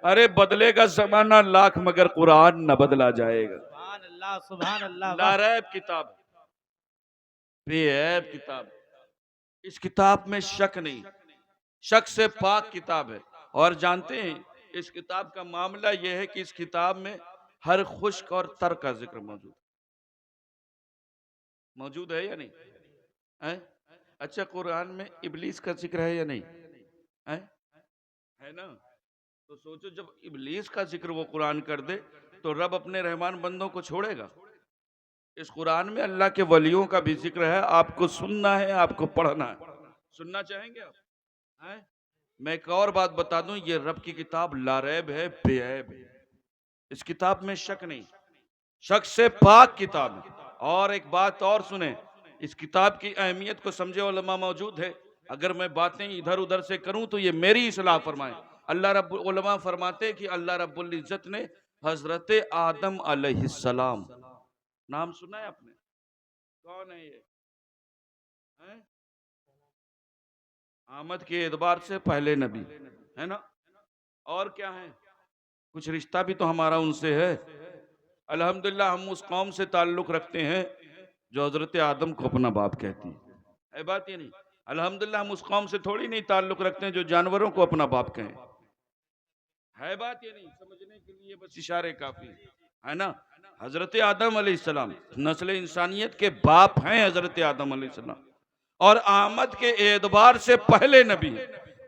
अरे बदलेगा जमाना लाख मगर कुरान न बदला जाएगा। सुभान अल्लाह, सुभान अल्लाह, वाह। लारैब किताब, बेऐब किताब, इस किताब में शक नहीं, शक से पाक किताब है। और जानते हैं इस किताब का मामला यह है कि इस किताब में हर खुश्क और तर का जिक्र मौजूद मौजूद है या नहीं है? अच्छा, कुरान में इबलीस का जिक्र है या नहीं है? है ना? तो सोचो, जब इबलीस का जिक्र वो कुरान कर दे तो रब अपने रहमान बंदों को छोड़ेगा? इस कुरान में अल्लाह के वलियों का भी जिक्र है। आपको सुनना है, आपको पढ़ना है। सुनना चाहेंगे आप? हैं? मैं एक और बात बता दूं, ये रब की किताब लारैब है, बेऐब है। इस किताब में शक नहीं, शक से पाक किताब है। और एक बात और सुने, इस किताब की अहमियत को समझे उलमा मौजूद है। अगर मैं बातें इधर उधर से करूं तो ये मेरी इस्लाह फरमाए। अल्लाह रब उलमा फरमाते हैं कि अल्लाह रब्बुल इज्जत ने हजरत आदम अलैहिस्सलाम, नाम सुना है आपने? कौन है ये? हैं? आमद के एतबार से पहले नबी है ना? और क्या है? कुछ रिश्ता भी तो हमारा उनसे है। अल्हम्दुलिल्लाह हम उस कौम से ताल्लुक रखते हैं जो हजरत आदम को अपना बाप कहती है बात ये नहीं? अल्हम्दुलिल्लाह हम उस कौम से थोड़ी नहीं ताल्लुक रखते हैं जो जानवरों को अपना बाप कहें। है बात ये नहीं? समझने के लिए बस इशारे काफी है ना? हजरत आदम अलैहिस्सलाम नस्ल इंसानियत के बाप हैं, हजरत आदम अलैहिस्सलाम, और आमद के एतबार से पहले नबी।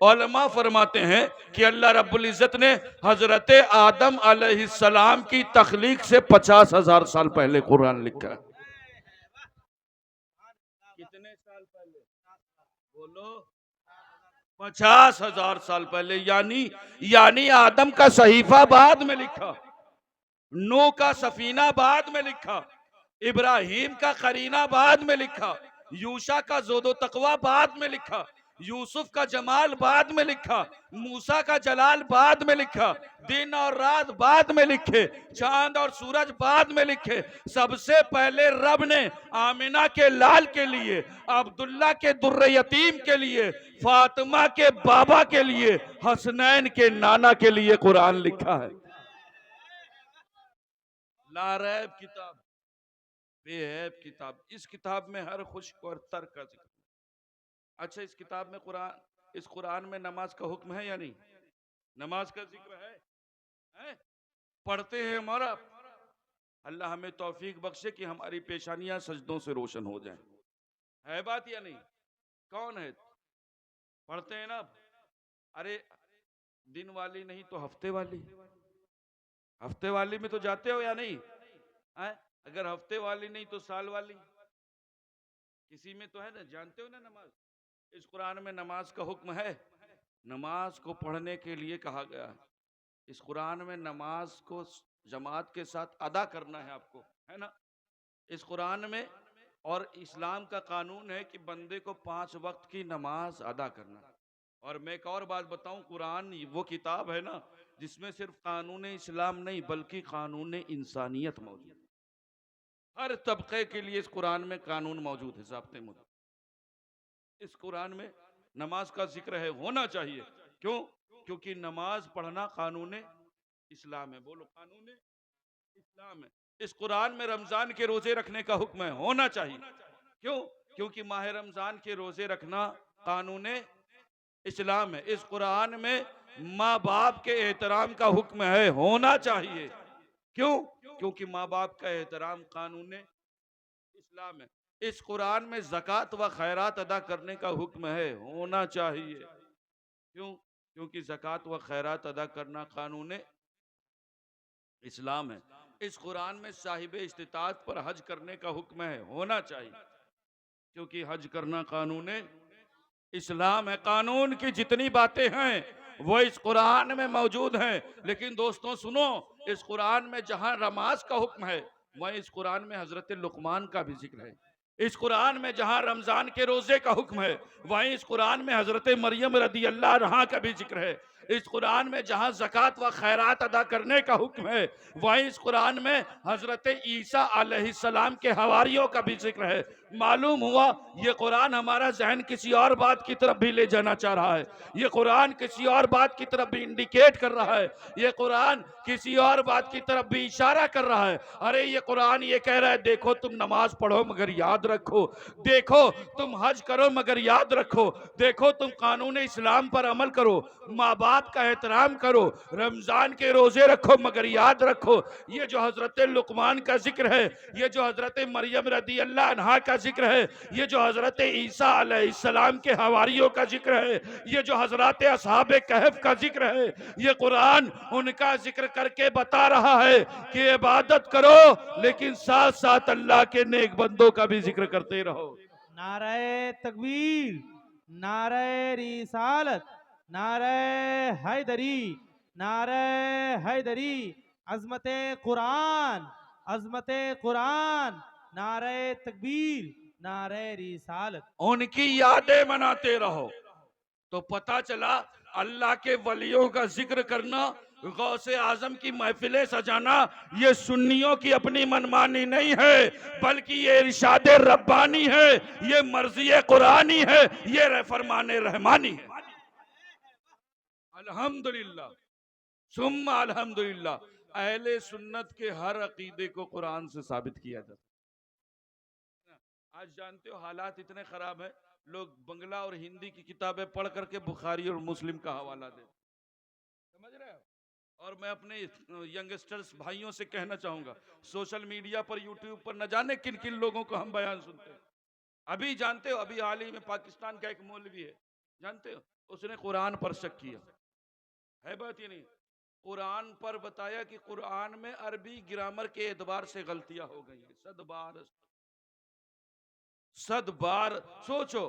उलमा फरमाते हैं कि अल्लाह रब्बुल इज्जत ने हजरत आदम अलैहिस्सलाम की तख्लीक से 50,000 साल पहले कुरान लिखा है। कितने साल पहले? बोलो। 50,000 साल पहले। यानी आदम का सहीफा बाद में लिखा, नूह का सफीना बाद में लिखा, इब्राहिम का करीना बाद में लिखा, यूशा का जोदो तकवा बाद में लिखा, यूसुफ का जमाल बाद में लिखा, मूसा का जलाल बाद में लिखा, दिन और रात बाद में लिखे, चांद और सूरज बाद में लिखे। सबसे पहले रब ने आमिना के लाल के लिए, अब्दुल्ला के दुर्र यतीम के लिए, फातिमा के बाबा के लिए, हसनैन के नाना के लिए कुरान लिखा है। लारैब किताब, बेऐब किताब। इस किताब में हर खुश्क और तर का जिक्र। अच्छा, इस किताब में इस कुरान में नमाज का हुक्म है या नहीं? नमाज का जिक्र है? पढ़ते हैं हमारा? अल्लाह हमें तौफीक बख्शे कि हमारी पेशानियां सजदों से रोशन हो जाएं। है बात या नहीं? कौन है? पढ़ते हैं ना? अरे दिन वाली नहीं तो हफ्ते वाली, हफ्ते वाली में तो जाते हो या नहीं है? अगर हफ्ते वाली नहीं तो साल वाली, किसी में तो है ना, जानते हो ना नमाज। इस कुरान में नमाज का हुक्म है। नमाज को पढ़ने के लिए कहा गया है। इस कुरान में नमाज को जमात के साथ अदा करना है आपको, है ना? इस कुरान में और इस्लाम का कानून है कि बंदे को 5 वक्त की नमाज अदा करना। और मैं एक और बात बताऊं, कुरान वो किताब है ना जिसमें सिर्फ कानून इस्लाम नहीं बल्कि कानून इंसानियत मौजूद है। हर तबके के लिए इस कुरान में कानून मौजूद है, ज़ाब्ते मौजूद। इस कुरान में नमाज का जिक्र है, होना चाहिए। क्यों? क्योंकि नमाज पढ़ना कानून इस्लाम है। बोलो, कानून इस्लाम है। इस कुरान में रमजान के रोजे रखने का हुक्म है, होना चाहिए। क्यों? क्योंकि माह रमजान के रोजे रखना कानून इस्लाम है। इस कुरान में माँ बाप के एहतराम का हुक्म है, होना चाहिए। क्यों? क्योंकि माँ बाप का एहतराम कानून इस्लाम है। इस कुरान में ज़कात व खैरात अदा करने का हुक्म है, होना चाहिए। क्यों? क्योंकि ज़कात व खैरात अदा करना कानून इस्लाम है। इस कुरान में साहिब इस्तिताअत पर हज करने का हुक्म है, होना चाहिए। क्योंकि हज करना कानून इस्लाम है। कानून की जितनी बातें हैं वो इस कुरान में मौजूद हैं। लेकिन दोस्तों सुनो, इस कुरान में जहां नमाज का हुक्म है वहीं इस कुरान में हजरत लुकमान का भी जिक्र है। इस कुरान में जहां रमजान के रोजे का हुक्म है वहीं इस कुरान में हजरत मरियम रदी अल्लाह अन्हा का भी जिक्र है। इस कुरान में जहां ज़कात व खैरात अदा करने का हुक्म है वहीं इस कुरान में हजरत ईसा अलैहिस्सलाम के हवारियों का भी जिक्र है। मालूम हुआ ये कुरान हमारा जहन किसी और बात की तरफ भी ले जाना चाह रहा है, ये कुरान किसी और बात की तरफ भी इंडिकेट कर रहा है, ये कुरान किसी और बात की तरफ भी इशारा कर रहा है। अरे ये कुरान ये कह रहा है देखो तुम नमाज पढ़ो मगर याद रखो, देखो तुम हज करो मगर याद रखो, देखो तुम कानून इस्लाम पर अमल करो, माँ बाप का एहतराम करो, रमजान के रोजे रखो मगर याद रखो। ये जो हजरत लुकमान का जिक्र है, ये जो हजरत मरियम रदी अल्लाह अन्हा का जिक्र है, ये जो हजरत ईसा अलैहिस्सलाम के हवारियों का जिक्र है, ये जो हजरत असहाबे कहफ का जिक्र है, ये कुरान उनका जिक्र करके बता रहा है कि इबादत करो लेकिन साथ साथ अल्लाह के नेक बंदों का भी जिक्र करते रहो। नारे तकबीर, नारे रिसालत, नारे हैदरी, नारे हैदरी, अजमते कुरान, अजमते कुरान, नारे तकबीर, नारे रिसालत। उनकी यादें मनाते रहो। तो पता चला अल्लाह के वलियों का जिक्र करना, गौसे आजम की महफिलें सजाना, ये सुन्नियों की अपनी मनमानी नहीं है, बल्कि ये इरशाद रब्बानी है, ये मर्जी कुरानी है, ये फरमान रहमानी है। अल्हम्दुलिल्लाह सुम्मा अल्हम्दुलिल्लाह, अहले सुन्नत के हर अकीदे को कुरान से साबित किया जाता है। आज जानते हो हालात इतने खराब है, लोग बंगला और हिंदी की किताबें पढ़ करके बुखारी और मुस्लिम का हवाला दे, समझ रहे हो। और मैं अपने यंगस्टर्स भाइयों से कहना चाहूंगा, सोशल मीडिया पर यूट्यूब पर न जाने किन किन लोगों को हम बयान सुनते हैं। अभी जानते हो अभी हाल ही में पाकिस्तान का एक मौलवी है, जानते हो उसने कुरान पर शक किया है, बात ये नहीं, कुरान पर बताया कि कुरान में अरबी ग्रामर के एतबार से गलतियां हो गई है, सद बार सोचो।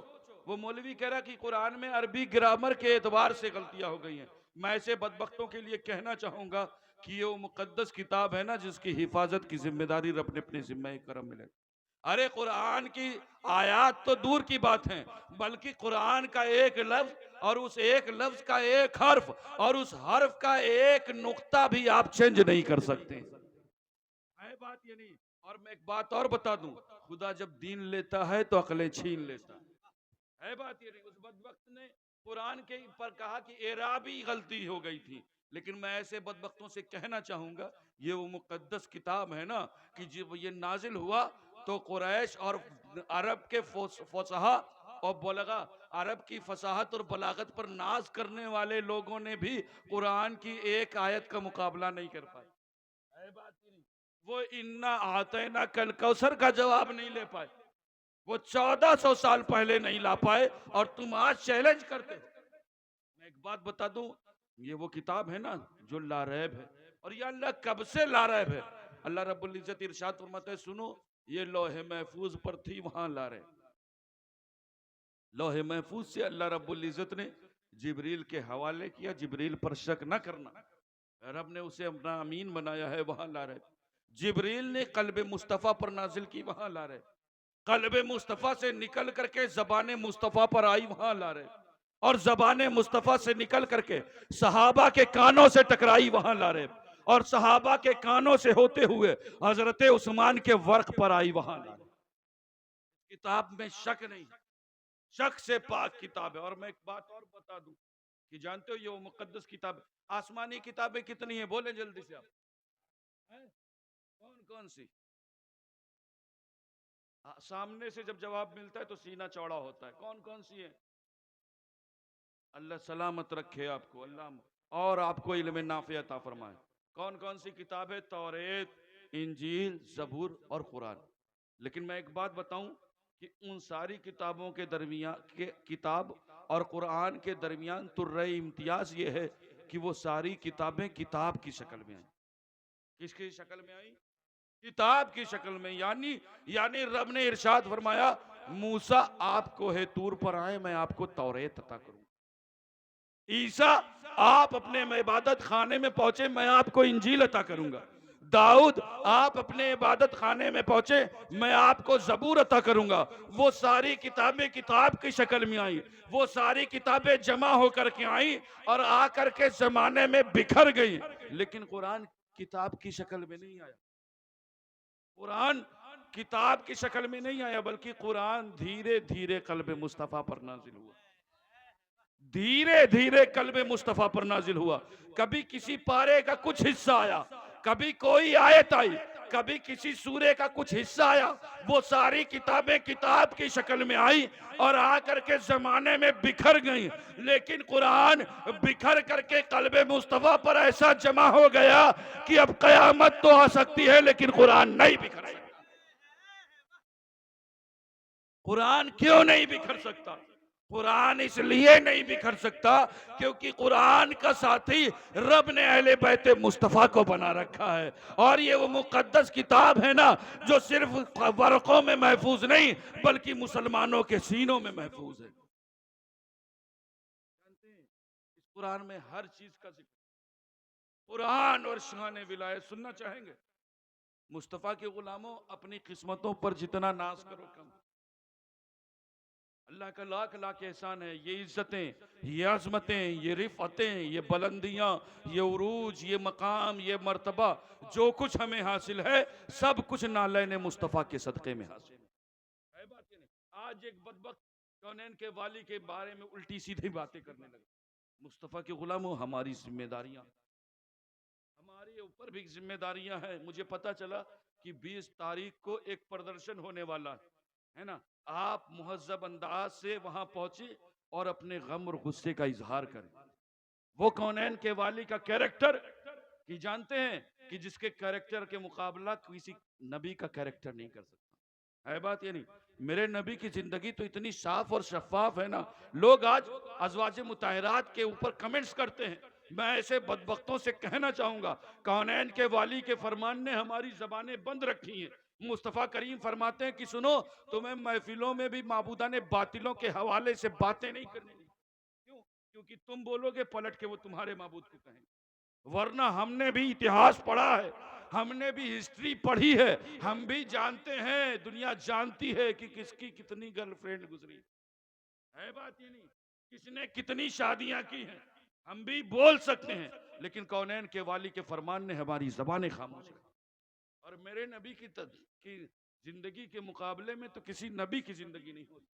वो मौलवी कह रहा कि कुरान में अरबी ग्रामर के एतबार से गलतियां हो गई हैं। मैं ऐसे बदबख्तों के लिए कहना चाहूंगा कि ये वो मुकद्दस किताब है ना जिसकी हिफाजत की जिम्मेदारी अपने अपने जिम्मे करम मिले। अरे कुरान की आयात तो दूर की बात है, बल्कि कुरान का एक लफ्ज और उस एक लफ्ज का एक हर्फ और उस हर्फ का एक नुक्ता भी आप चेंज नहीं कर सकते, है बात ये नहीं। और मैं एक बात और बता दूं, खुदा जब दीन लेता है तो अकलें छीन लेता है बात ये नहीं। उस बदबख्त ने कुरान के पर कहा कि एराबी गलती हो गई थी, लेकिन मैं ऐसे बदबख्तों से कहना चाहूंगा ये वो मुकद्दस किताब है ना कि जब ये नाजिल हुआ तो कुरैश और अरब के फसहा और बलगा, अरब की फसाहत और बलागत पर नाज करने वाले लोगों ने भी कुरान की एक आयत का मुकाबला नहीं कर पाए, है बात ही नहीं। वो इन्ना आते ना कल कौसर का जवाब नहीं ले पाए, वो 1400 साल पहले नहीं ला पाए और तुम आज चैलेंज करते हो। मैं एक बात बता दूं, ये वो किताब है ना जो लारैब है, और ये अल्लाह कब से लारैब है। अल्लाह रब्बुल इज्जत इरशाद फरमाता है सुनो, ये लोहे महफूज पर थी वहां लारैब, लोहे महफूज से अल्लाह रब्बुल इज्जत ने जिब्रील के हवाले किया, जिब्रील पर शक न करना, रब ने उसे अपना अमीन बनाया है, वहां लारैब। जिब्रील ने कल्बे मुस्तफ़ा पर नाजिल की, वहां लारैब। कल्बे मुस्तफ़ा से निकल करके जबाने मुस्तफ़ा पर आई, वहां ला रहे, और जबाने मुस्तफ़ा से निकल करके सहाबा के कानों से टकराई, वहां ला रहे, और सहाबा के कानों से होते हुए हजरत उस्मान के वर्क पर आई, वहां ला रहे। किताब में शक नहीं, शक से पाक किताब है। और मैं एक बात और बता दूं कि जानते हो ये वो मुकद्दस किताब है। आसमानी किताबें कितनी है बोले जल्दी से आप, कौन कौन सी। सामने से जब जवाब मिलता है तो सीना चौड़ा होता है, कौन कौन सी है। अल्लाह सलामत रखे आपको, अल्लाह और आपको इल्म नाफिया अता फरमाए। कौन कौन सी किताब है, तौरेत, इंजील, ज़बूर और कुरान। लेकिन मैं एक बात बताऊं कि उन सारी किताबों के दरमियान के किताब और कुरान के दरमियान तुर्रे इम्तियाज ये है कि वो सारी किताबें किताब की शक्ल में आई। किसकी शक्ल में आई, किताब की शक्ल में। यानी रब ने इरशाद फरमाया मूसा आप कोहे तूर पर आए, मैं आपको तौरेत अता करूं। ईसा आप अपने इबादत खाने में पहुंचे, मैं आपको इंजील अता करूंगा। दाऊद आप अपने इबादत खाने में पहुंचे, मैं आपको जबूर अता करूंगा। वो सारी किताबें किताब की शक्ल में आई, वो सारी किताबें जमा होकर के आई और आकर के जमाने में बिखर गई, लेकिन कुरान किताब की शक्ल में नहीं आया। कुरान किताब की शक्ल में नहीं आया, बल्कि कुरान धीरे धीरे कल्बे मुस्तफा पर नाजिल हुआ, धीरे धीरे कल्बे मुस्तफा पर नाजिल हुआ। कभी किसी पारे का कुछ हिस्सा आया, कभी कोई आयत आई, कभी किसी सूरे का कुछ हिस्सा आया। वो सारी किताबें किताब की शक्ल में आई और आकर के जमाने में बिखर गई, लेकिन कुरान बिखर करके कल्बे मुस्तफा पर ऐसा जमा हो गया कि अब कयामत तो आ सकती है लेकिन कुरान नहीं बिखरेगा। कुरान क्यों नहीं बिखर सकता? कुरान इसलिए नहीं बिखर सकता क्योंकि कुरान का साथी रब ने अहले बैते मुस्तफ़ा को बना रखा है, और ये वो मुकद्दस किताब है ना जो सिर्फ वर्कों में महफूज नहीं बल्कि मुसलमानों के सीनों में महफूज है। जानते हैं इस कुरान में हर चीज का जिक्र। कुरान और शान विलायत सुनना चाहेंगे? मुस्तफ़ा के गुलामों, अपनी किस्मतों पर जितना नाज करो कम। अल्लाह का लाख लाख एहसान है। ये इज्जतें, ये अजमतें, ये रिफतें, ये बुलंदियां, ये उरूज, ये मकाम, ये मर्तबा, जो कुछ हमें हासिल है सब कुछ नालैन मुस्तफ़ा के सदक़े में हासिल है। बात ये नहीं। आज एक बदबख्त कौनैन के वाली के बारे में उल्टी सीधी बातें करने लगे। मुस्तफ़ा के गुलामों, हमारी जिम्मेदारियां, हमारे ऊपर भी जिम्मेदारियां हैं। मुझे पता चला कि 20 तारीख को एक प्रदर्शन होने वाला है ना, आप मुहज्जब अंदाज से वहां पहुंचे और अपने गम और गुस्से का इजहार करें। वो कौनैन के वाली का कैरेक्टर कि जानते हैं कि जिसके कैरेक्टर के मुकाबला किसी नबी का कैरेक्टर नहीं कर सकता। है बात ये नहीं? मेरे नबी की जिंदगी तो इतनी साफ और शफाफ है ना, लोग आज अज़वाजे मुताहरात के ऊपर कमेंट्स करते हैं। मैं ऐसे बदबख्तों से कहना चाहूंगा, कौनैन के वाली के फरमान ने हमारी जबानें बंद रखी हैं। मुस्तफ़ा करीम फरमाते हैं कि सुनो, तुम्हें महफिलों में भी माबूदा ने बातिलों के हवाले से बातें नहीं करनी। क्यों? क्योंकि तुम बोलोगे पलट के वो तुम्हारे माबूद को कहेंगे। वरना हमने भी इतिहास पढ़ा है, हमने भी हिस्ट्री पढ़ी है, हम भी जानते हैं, दुनिया जानती है कि किसकी कितनी गर्लफ्रेंड गुजरी है। बात ये नहीं किसने कितनी शादियां की हैं, हम भी बोल सकते हैं, लेकिन कौनैन के वाली के फरमान ने हमारी जबानें खामोश रखी। और मेरे नबी की जिंदगी के मुकाबले में तो किसी नबी की जिंदगी नहीं होती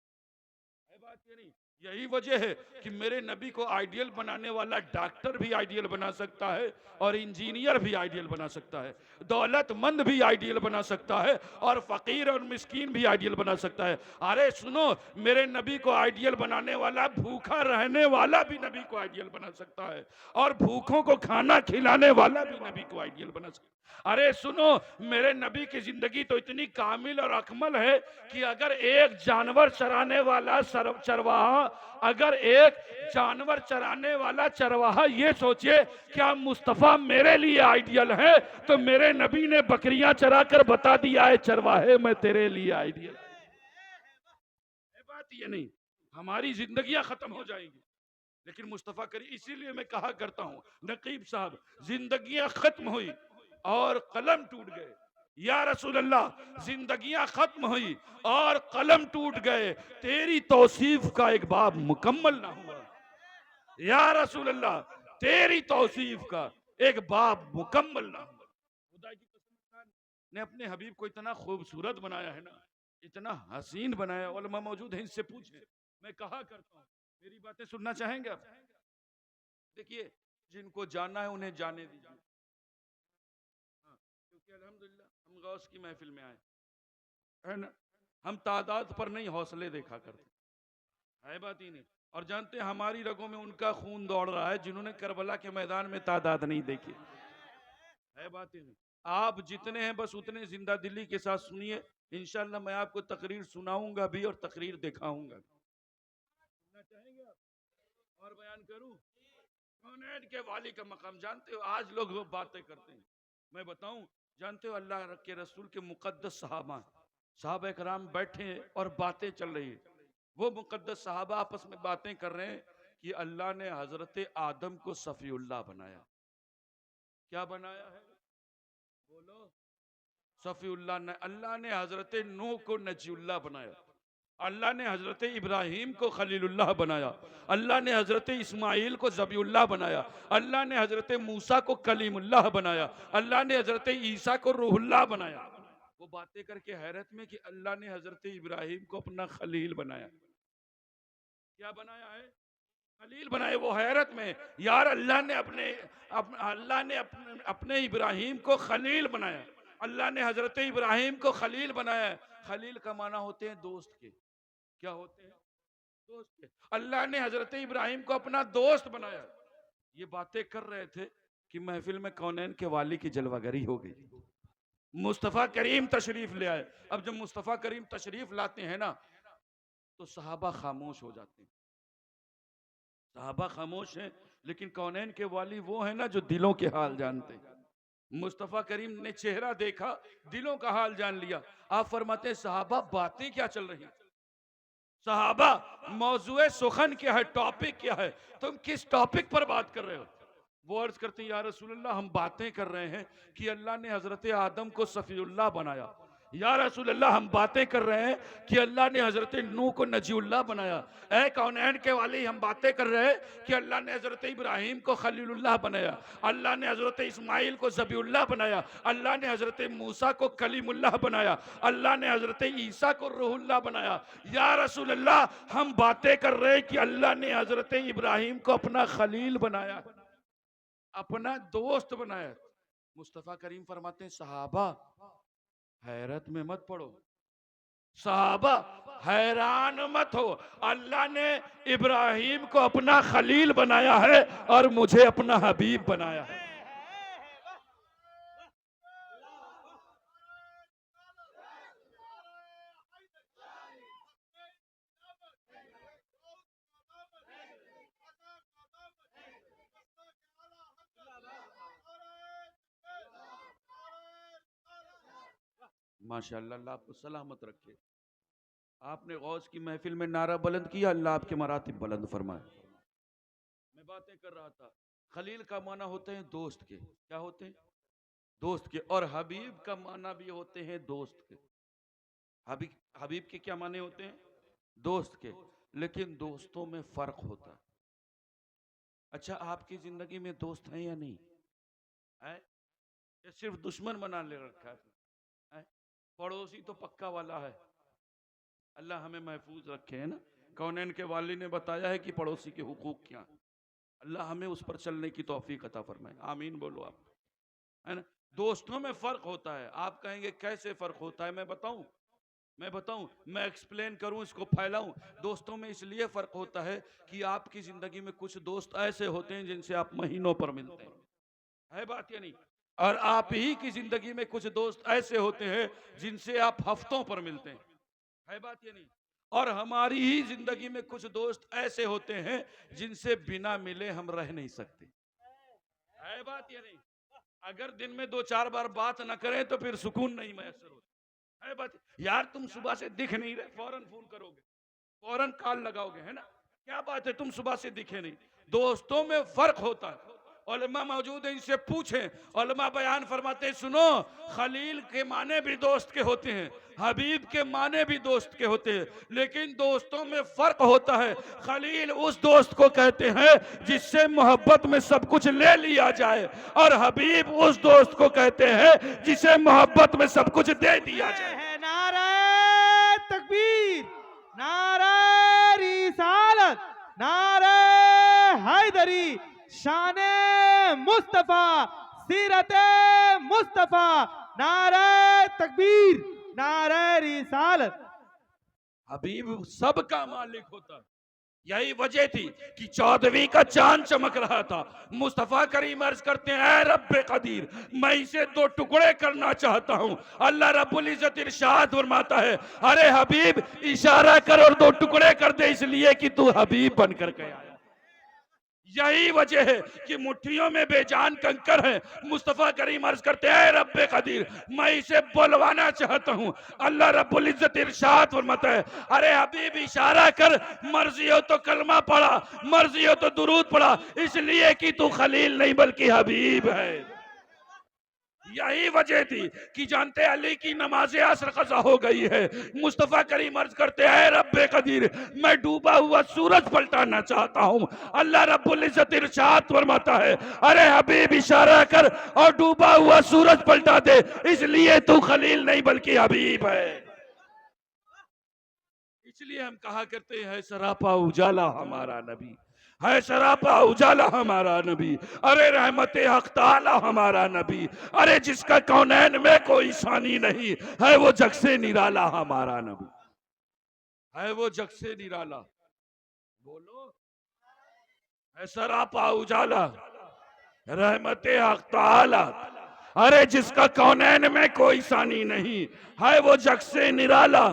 है। बात ये नहीं, यही वजह है कि मेरे नबी को आइडियल बनाने वाला डॉक्टर भी आइडियल बना सकता है और इंजीनियर भी आइडियल बना सकता है, दौलतमंद भी आइडियल बना सकता है और फकीर और मिस्कीन भी आइडियल बना सकता है। अरे सुनो, मेरे नबी को आइडियल बनाने वाला भूखा रहने वाला भी नबी को आइडियल बना सकता है और भूखों को खाना खिलाने वाला भी नबी को आइडियल बना सकता है। अरे सुनो, मेरे नबी की जिंदगी तो इतनी कामिल और अकमल है कि अगर एक जानवर चराने वाला चरवाहा, अगर एक जानवर चराने वाला चरवाहा ये सोचे क्या मुस्तफ़ा मेरे लिए आइडियल है, तो मेरे नबी ने बकरियां चरा कर बता दिया है चरवाहे मैं तेरे लिए आइडियल है। बात ये नहीं, हमारी जिंदगियां खत्म हो जाएंगी, लेकिन मुस्तफ़ा करीम, इसीलिए मैं कहा करता हूं नकीब साहब, जिंदगियां खत्म हुई और कलम टूट गए। या रसूल अल्लाह, जिंदगियां खत्म हुई और कलम टूट गए, तेरी तौसीफ का एक बाब मुकम्मल ना हुआ। या रसूल अल्लाह, तेरी तौसीफ का एक बाब मुकम्मल ना हुआ। खुदा की कसम ने अपने हबीब को इतना खूबसूरत बनाया है ना, इतना हसीन बनाया। उलमा मौजूद है, इनसे पूछे। मैं कहा करता हूँ, मेरी बातें सुनना चाहेंगे आप? देखिए, जिनको जानना है उन्हें जाने दीजिए। क्योंकि अल्हम्दुलिल्लाह हम गौस की महफिल में आए है ना, हम तादाद पर नहीं हौसले देखा करते है। बात ही नहीं। और जानते हैं हमारी रगों में उनका खून दौड़ रहा है जिन्होंने करबला के मैदान में तादाद नहीं देखी है। बात ही नहीं। आप जितने हैं बस उतने जिंदा दिली के साथ सुनिए, इंशाल्लाह मैं आपको तकरीर सुनाऊंगा भी और तकरीर दिखाऊंगा। सुनना चाहेंगे आप और बयान करूं? कौनैन के वाली का मकाम जानते हो? आज लोग बातें करते हैं, मैं बताऊं, जानते हो अल्लाह के रसूल के मुकद्दस साहबा कराम बैठे और बातें चल रही है। वो मुकद्दस साहबा आपस में बातें कर रहे हैं कि अल्लाह ने हजरत आदम को सफीउल्लाह बनाया। क्या बनाया है? बोलो। सफीउल्लाह ने। अल्लाह ने हजरत नूह को नजीउल्लाह बनाया, अल्लाह ने हजरत इब्राहिम को खलीलुल्लाह बनाया, अल्लाह ने हजरत इस्माइल को ज़बीउल्लाह बनाया, अल्लाह ने हजरत मूसा को कलीमुल्लाह बनाया, अल्लाह ने हजरत ईसा को रूहुल्लाह बनाया। वो बातें करके हैरत में कि अल्लाह ने हजरत इब्राहिम को अपना खलील बनाया। क्या बनाया है? खलील बनाए। वो हैरत में, यार अल्लाह ने अल्लाह ने अपने इब्राहिम को खलील बनाया। अल्लाह ने हजरत इब्राहिम को खलील बनाया। खलील का माना होते हैं दोस्त के। क्या होते हैं? दोस्त के। अल्लाह ने हजरत इब्राहिम को अपना दोस्त बनाया। ये बातें कर रहे थे कि महफिल में कौनैन के वाली की जलवागरी हो गई। मुस्तफ़ा करीम तशरीफ ले आए। अब जब मुस्तफ़ा करीम तशरीफ लाते हैं ना, तो सहाबा खामोश हो जाते हैं। सहाबा खामोश हैं, लेकिन कौनैन के वाली वो है ना जो दिलों के हाल जानते हैं। मुस्तफ़ा करीम ने चेहरा देखा, दिलों का हाल जान लिया। आप फरमाते हैं सहाबा बातें क्या चल रही? सहाबा मौजूए सुखन क्या है, टॉपिक क्या है, तुम किस टॉपिक पर बात कर रहे हो? वो अर्ज करते हैं या रसूलल्लाह हम बातें कर रहे हैं कि अल्लाह ने हजरत आदम को सफीउल्लाह बनाया। या रसूलल्लाह हम बातें कर रहे हैं कि अल्लाह ने हजरत नूह को नजीउल्लाह बनाया। ऐ कौनैन के वाली हम बातें कर रहे हैं कि अल्लाह ने हजरत इब्राहिम को खलीलुल्लाह बनाया, अल्लाह ने हजरत इस्माइल को ज़बीउल्लाह बनाया, अल्लाह ने हजरत मूसा को कलीमुल्लाह बनाया, अल्लाह ने हजरत ईसा को रूहुल्लाह बनाया। या रसूलल्लाह हम बातें कर रहे हैं कि अल्लाह ने हजरत इब्राहिम को अपना खलील बनाया, अपना दोस्त बनाया। मुस्तफ़ा करीम फरमाते हैं सहाबा हैरत में मत पड़ो, सहाबा हैरान मत हो। अल्लाह ने इब्राहिम को अपना खलील बनाया है और मुझे अपना हबीब बनाया है। माशाअल्लाह, अल्लाह आपको सलामत रखे। आपने गौस की महफिल में नारा बुलंद किया, अल्लाह आपके मरातिब बुलंद फरमाए। मैं बातें कर रहा था, खलील का माना होते हैं दोस्त के। क्या होते हैं? दोस्त के। और हबीब का माना भी होते हैं दोस्त के। हबीब हबीब के क्या माने होते हैं? दोस्त के। लेकिन दोस्तों में फर्क होता है। अच्छा, आपकी जिंदगी में दोस्त हैं या नहीं है? या सिर्फ दुश्मन बना ले रखा है? पड़ोसी तो पक्का वाला है। अल्लाह हमें महफूज रखे, है ना। कौनैन के वाली ने बताया है कि पड़ोसी के हुकूक क्या है। अल्लाह हमें उस पर चलने की तौफीक अता फरमाए, आमीन बोलो आप, है ना। दोस्तों में फर्क होता है। आप कहेंगे कैसे फर्क होता है? मैं बताऊं, मैं एक्सप्लेन करूं, इसको फैलाऊं। दोस्तों में इसलिए फर्क होता है कि आपकी जिंदगी में कुछ दोस्त ऐसे होते हैं जिनसे आप महीनों पर मिलते हैं, है बात या नहीं। और आप ही की जिंदगी में कुछ दोस्त ऐसे होते हैं जिनसे आप हफ्तों पर मिलते हैं, है बात या नहीं। और हमारी ही जिंदगी में कुछ दोस्त ऐसे होते हैं जिनसे बिना मिले हम रह नहीं सकते, है बात या नहीं। अगर दिन में 2-4 बार बात ना करें तो फिर सुकून नहीं मैसर होता, है बात। यार तुम सुबह से दिख नहीं रहे, फौरन फोन करोगे, फौरन कॉल लगाओगे, है ना। क्या बात है तुम सुबह से दिखे नहीं। दोस्तों में फर्क होता है। उलमा मौजूद है, इनसे पूछें। उलमा बयान फरमाते हैं, सुनो, खलील के माने भी दोस्त के होते हैं, हबीब के माने भी दोस्त के होते हैं, लेकिन दोस्तों में फर्क होता है। खलील उस दोस्त को कहते हैं जिससे मोहब्बत में सब कुछ ले लिया जाए, और हबीब उस दोस्त को कहते हैं जिसे मोहब्बत में सब कुछ दे दिया जाए। नारे तकबीर, नारे रिसालत, नारे हैदरी, शाने मुस्तफा, सीरते मुस्तफा, नारे तकबीर, नारे रिसालत। हबीब सबका मालिक होता है। यही वजह थी कि 14वीं का चांद चमक रहा था। मुस्तफ़ा करीम अर्ज करते हैं, ऐ रब्बे कदीर, मैं इसे 2 टुकड़े करना चाहता हूं। अल्लाह रब्बुल इज्जत इरशाद फरमाता है, अरे हबीब इशारा कर और 2 टुकड़े कर दे, इसलिए कि तू हबीब बनकर के आया। यही वजह है कि मुट्ठियों में बेजान कंकर है। मुस्तफ़ा करीम अर्ज करते हैं, रब्बे कदीर, मैं इसे बुलवाना चाहता हूं। अल्लाह रब्बुल इज्जत इरशाद फरमाता है, अरे हबीब इशारा कर, मर्जी हो तो कलमा पढ़ा, मर्जी हो तो दुरूद पढ़ा, इसलिए कि तू खलील नहीं बल्कि हबीब है। यही वजह थी कि जानते अली की नमाज असर कज़ा हो गई है। मुस्तफ़ा करीम अर्ज करते हैं रब्बे कदीर मैं डूबा हुआ सूरज पलटाना चाहता हूँ। अल्लाह रब्बुल इज्जत इरशाद फरमाता है अरे हबीब इशारा कर और डूबा हुआ सूरज पलटा दे, इसलिए तू खलील नहीं बल्कि हबीब है। इसलिए हम कहा करते हैं सरापा उजाला हमारा नबी है, सरापा उजाला हमारा नबी। अरे रहमत हक ताला हमारा नबी, अरे जिसका कौनैन में कोई सानी नहीं है, वो जग से निराला हमारा नबी है, वो जग से निराला। बोलो है सरापा उजाला रहमत हक ताला, अरे जिसका कौनैन में कोई सानी नहीं है, वो जग से निराला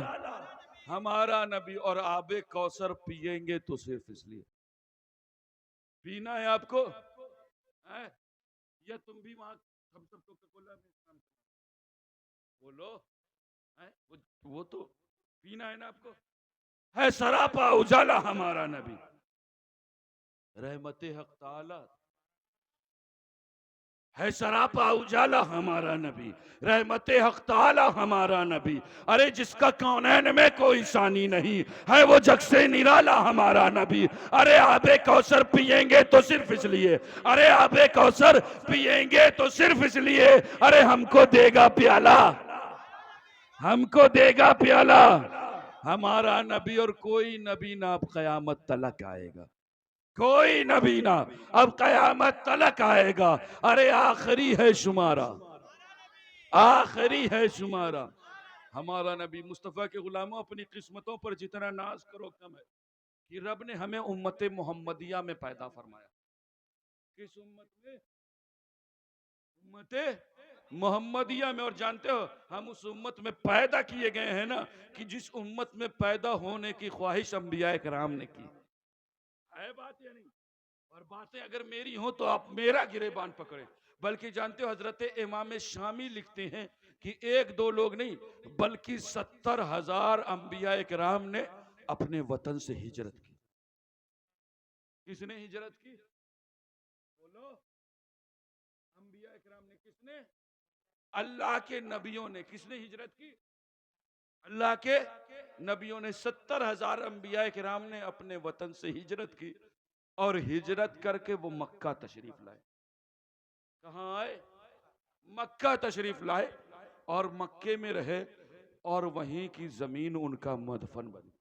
हमारा नबी। और आबे कौसर पिएंगे तो सिर्फ इसलिए पीना है आपको है? या तुम भी वहां हम सब कोका कोला में काम बोलो है? वो तो पीना है ना आपको। है सरापा उजाला हमारा नबी रहमत हक ताला, है सरापा उजाला हमारा नबी रहमत हक ताला हमारा नबी। अरे जिसका कौनैन में कोई सानी नहीं है, वो जग से निराला हमारा नबी। अरे आबे कौसर पिएंगे तो सिर्फ इसलिए, अरे आबे कौसर पिएंगे तो सिर्फ इसलिए, अरे हमको देगा प्याला, हमको देगा प्याला हमारा नबी। और कोई नबी ना अब कयामत तलक आएगा, कोई नबी ना अब कयामत तलक आएगा। अरे आखिरी है शुमारा, आखिरी है शुमारा हमारा नबी। मुस्तफ़ा के गुलामों अपनी किस्मतों पर जितना नाज करो कम है कि रब ने हमें उम्मत मोहम्मदिया में पैदा फरमाया। किस उम्मत में? उम्मत मोहम्मदिया में। और जानते हो हम उस उम्मत में पैदा किए गए हैं ना कि जिस उम्मत में पैदा होने की ख्वाहिश अंबिया कराम ने की है। बात या नहीं? और बातें अगर मेरी हो तो आप मेरा गिरेबान पकड़े। बल्कि जानते हो हजरत इमाम शामी लिखते हैं कि एक दो लोग नहीं बल्कि 70,000 अंबिया कराम ने अपने वतन से हिजरत की। किसने हिजरत की? बोलो। अंबिया कराम ने। किसने? अल्लाह के नबियों ने। किसने हिजरत की? अल्लाह के नबियों ने। 70,000 अंबिया कराम ने अपने वतन से हिजरत की और हिजरत करके वो मक्का तशरीफ लाए। कहाँ आए? मक्का तशरीफ लाए और मक्के में रहे और वहीं की जमीन उनका मदफन बनी।